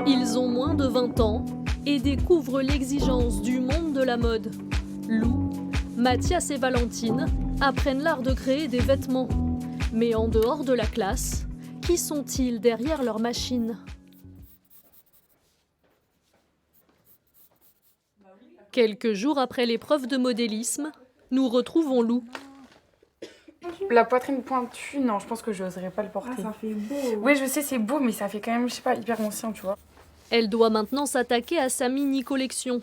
Ils ont moins de 20 ans et découvrent l'exigence du monde de la mode. Lou, Mathias et Valentine apprennent l'art de créer des vêtements. Mais en dehors de la classe, qui sont-ils derrière leur machine ? Quelques jours après l'épreuve de modélisme, nous retrouvons Lou. La poitrine pointue, non, je pense que je n'oserais pas le porter. Ah, ça fait beau. Oui, je sais, c'est beau, mais ça fait quand même, je sais pas, hyper ancien, tu vois. Elle doit maintenant s'attaquer à sa mini-collection.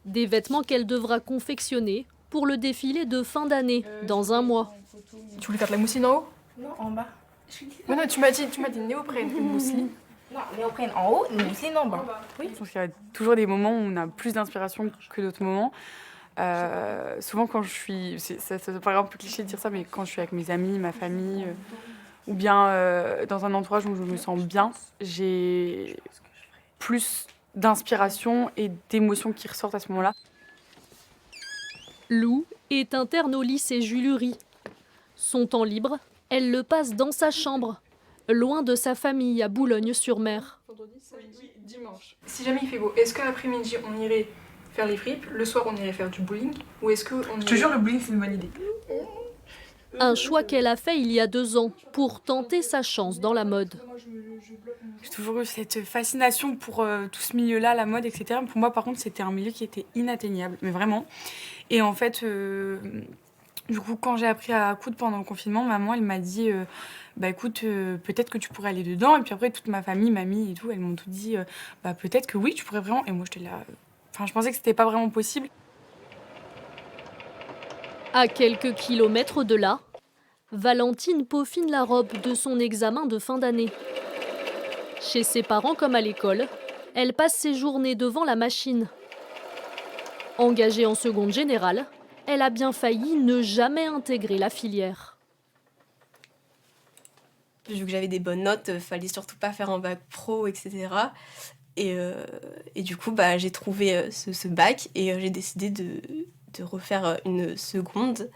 Des vêtements qu'elle devra confectionner pour le défilé de fin d'année, dans un mois. Tu voulais faire de la mousseline en haut? Non, en bas. Mais non, tu m'as dit néoprène, une mousseline. Non, néoprène en haut, une mousseline en bas. Oui. Je pense qu'il y a toujours des moments où on a plus d'inspiration que d'autres moments. Souvent quand je suis, ça paraît un peu cliché de dire ça, mais quand je suis avec mes amis, ma famille, ou bien dans un entourage où je me sens bien, j'ai plus d'inspiration et d'émotions qui ressortent à ce moment-là. Lou est interne au lycée Jules Hury. Son temps libre, elle le passe dans sa chambre, loin de sa famille à Boulogne-sur-Mer. Oui, dimanche. Si jamais il fait beau, est-ce que l'après-midi on irait faire les fripes, le soir on irait faire du bowling, ou est-ce que on... Je te jure, le bowling c'est une bonne idée. Un choix qu'elle a fait il y a 2 ans pour tenter sa chance dans la mode. J'ai toujours eu cette fascination pour tout ce milieu-là, la mode, etc. Pour moi, par contre, c'était un milieu qui était inatteignable, mais vraiment. Et en fait, du coup, quand j'ai appris à coudre pendant le confinement, maman, elle m'a dit bah écoute, peut-être que tu pourrais aller dedans. Et puis après, toute ma famille, mamie et tout, elles m'ont tout dit bah peut-être que oui, tu pourrais vraiment. Et moi, j'étais là. Enfin, je pensais que c'était pas vraiment possible. À quelques kilomètres de là, Valentine peaufine la robe de son examen de fin d'année. Chez ses parents comme à l'école, elle passe ses journées devant la machine. Engagée en seconde générale, elle a bien failli ne jamais intégrer la filière. Vu que j'avais des bonnes notes, fallait surtout pas faire un bac pro, etc. Et du coup, bah, j'ai trouvé ce bac et j'ai décidé de refaire une seconde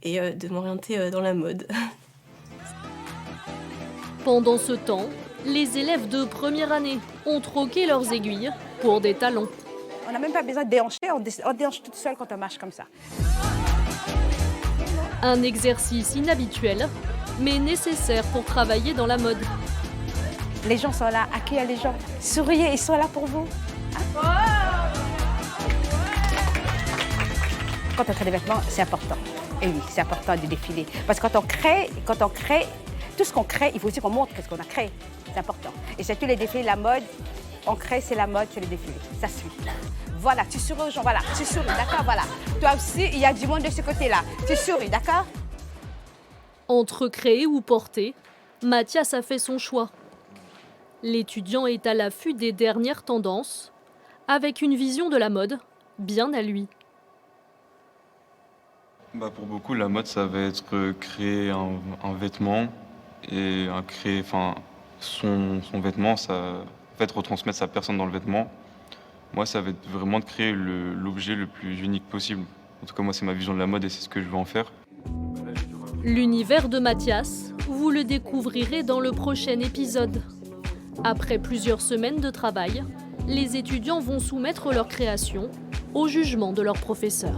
et de m'orienter dans la mode. Pendant ce temps, les élèves de première année ont troqué leurs aiguilles pour des talons. On n'a même pas besoin de déhancher, on déhanche toute seule quand on marche comme ça. Un exercice inhabituel, mais nécessaire pour travailler dans la mode. Les gens sont là, accueillez les gens, souriez, ils sont là pour vous. Hein? Quand on crée des vêtements, c'est important. Et oui, c'est important de défiler. Parce que quand on crée, tout ce qu'on crée, il faut aussi qu'on montre ce qu'on a créé. C'est important. Et c'est tous les défilés, la mode, on crée, c'est la mode, c'est les défilés. Ça suit. Voilà, tu souris aux gens, voilà, tu souris, d'accord, voilà. Toi aussi, il y a du monde de ce côté-là. Tu souris, d'accord? Entre créer ou porter, Mathias a fait son choix. L'étudiant est à l'affût des dernières tendances, avec une vision de la mode bien à lui. Bah pour beaucoup, la mode, ça va être créer un vêtement et créer son vêtement, ça en fait retransmettre sa personne dans le vêtement. Moi, ça va être vraiment de créer l'objet le plus unique possible. En tout cas, moi, c'est ma vision de la mode et c'est ce que je veux en faire. L'univers de Mathias, vous le découvrirez dans le prochain épisode. Après plusieurs semaines de travail, les étudiants vont soumettre leur création au jugement de leur professeur.